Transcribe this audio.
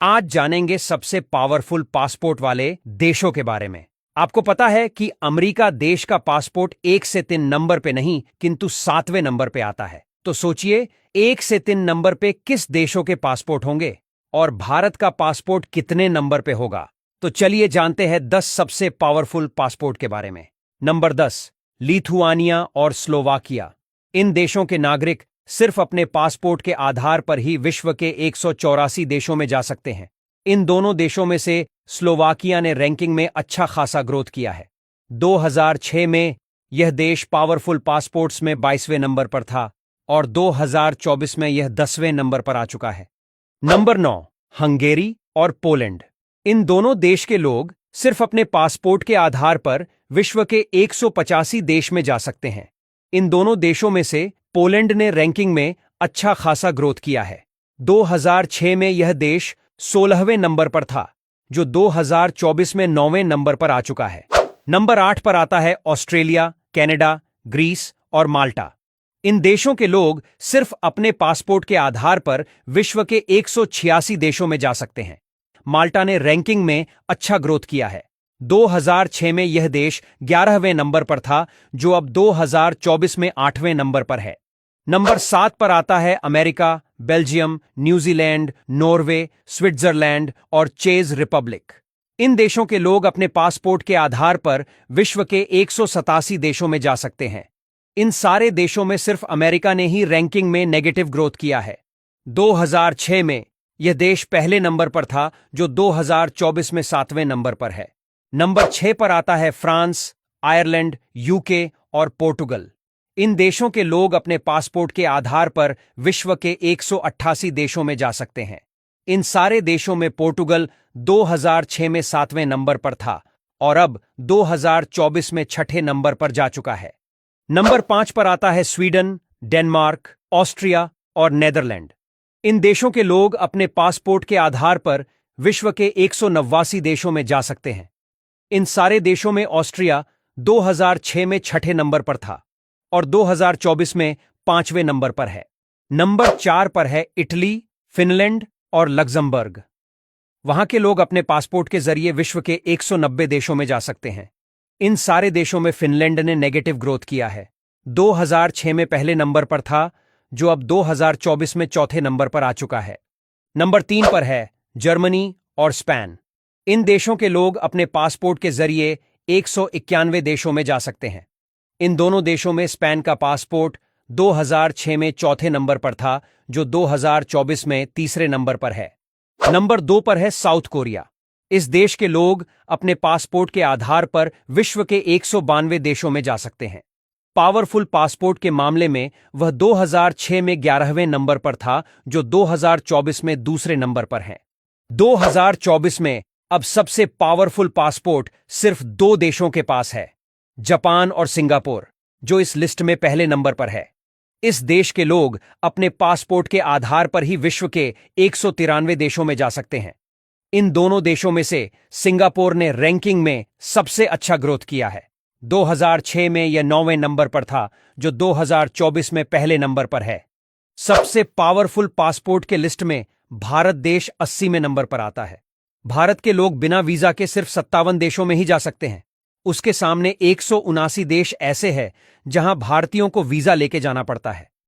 आज जानेंगे सबसे पावरफुल पासपोर्ट वाले देशों के बारे में। आपको पता है कि अमेरिका देश का पासपोर्ट 1 से 3 नंबर पे नहीं किंतु 7वें नंबर पे आता है। तो सोचिए 1 से 3 नंबर पे किस देशों के पासपोर्ट होंगे और भारत का पासपोर्ट कितने नंबर पे होगा। तो चलिए जानते हैं 10 सबसे पावरफुल पासपोर्ट के बारे में। नंबर 10, लिथुआनिया और स्लोवाकिया। इन देशों के नागरिक सिर्फ अपने पासपोर्ट के आधार पर ही विश्व के 184 देशों में जा सकते हैं। इन दोनों देशों में से स्लोवाकिया ने रैंकिंग में अच्छा खासा ग्रोथ किया है। 2006 में यह देश पावरफुल पासपोर्ट्स में 22वें नंबर पर था और 2024 में यह 10वें नंबर पर आ चुका है। नंबर 9, हंगेरी और पोलैंड। इन दोनों देश के लोग सिर्फ अपने पासपोर्ट के आधार पर विश्व के 185 देश में जा सकते हैं। इन दोनों देशों में से पोलैंड ने रैंकिंग में अच्छा खासा ग्रोथ किया है। 2006 में यह देश 16वें नंबर पर था, जो 2024 में 9वें नंबर पर आ चुका है। नंबर 8 पर आता है ऑस्ट्रेलिया, कनाडा, ग्रीस और माल्टा। इन देशों के लोग सिर्फ अपने पासपोर्ट के आधार पर विश्व के 186 देशों में जा सकते हैं। माल्टा ने रैंकिंग में अच्छा ग्रोथ किया है। 2006 में यह देश 11वें नंबर पर था, जो अब 2024 में 8वें नंबर पर है। नंबर 7 पर आता है America, Belgium, New Zealand, Norway, Switzerland और चेक रिपब्लिक। इन देशों के लोग अपने पासपोर्ट के आधार पर विश्व के 187 देशों में जा सकते हैं। इन सारे देशों में सिर्फ अमेरिका ने ही रैंकिंग में नेगेटिव ग्रोथ किया है। 2006 में यह देश पहले नंबर पर था, जो 2024 में 7वें नंबर पर है। नंबर 6 पर आता है फ्रांस, आयरलैंड, यूके और पोर्टुगल। इन देशों के लोग अपने पासपोर्ट के आधार पर विश्व के 188 देशों में जा सकते हैं। इन सारे देशों में पोर्टुगल 2006 में 7वें नंबर पर था और अब 2024 में 6ठे नंबर पर जा चुका है। नंबर 5 पर आता है स्वीडन, डेनमार्क, ऑस्ट्रिया और नीदरलैंड। इन देशों के लोग अपने पासपोर्ट के आधार पर विश्व के 189 देशों में जा सकते हैं। इन सारे देशों में ऑस्ट्रिया 2006 में 6ठे नंबर पर था और 2024 में 5वें नंबर पर है। नंबर 4 पर है इटली, फिनलैंड और लग्जमबर्ग। वहां के लोग अपने पासपोर्ट के जरिए विश्व के 190 देशों में जा सकते हैं। इन सारे देशों में फिनलैंड ने नेगेटिव ग्रोथ किया है। 2006 में पहले नंबर पर था, जो अब 2024 में 4थे नंबर पर आ चुका है। नंबर 3 पर है जर्मनी और स्पेन। इन देशों के लोग अपने पासपोर्ट के जरिए 191 देशों में जा सकते हैं। इन दोनों देशों में स्पेन का पासपोर्ट 2006 में 4थे नंबर पर था, जो 2024 में 3रे नंबर पर है। नंबर 2 पर है साउथ कोरिया। इस देश के लोग अपने पासपोर्ट के आधार पर विश्व के 192 देशों में जा सकते हैं। पावरफुल पासपोर्ट के मामले में वह 2006 में 11वें नंबर पर था, जो 2024 में 2रे नंबर पर है। 2024 में अब सबसे पावरफुल पासपोर्ट सिर्फ 2 देशों के पास है, जापान और सिंगापुर, जो इस लिस्ट में पहले नंबर पर है। इस देश के लोग अपने पासपोर्ट के आधार पर ही विश्व के 193 देशों में जा सकते हैं। इन दोनों देशों में से सिंगापुर ने रैंकिंग में सबसे अच्छा ग्रोथ किया है। 2006 में यह 9वें नंबर पर था, जो 2024 में पहले नंबर पर है। सबसे पावरफुल पासपोर्ट के लिस्ट में भारत देश 80वें नंबर पर आता है। भारत के लोग बिना वीजा के सिर्फ 57 देशों में ही जा सकते हैं। उसके सामने 179 देश ऐसे हैं जहां भारतीयों को वीजा लेके जाना पड़ता है।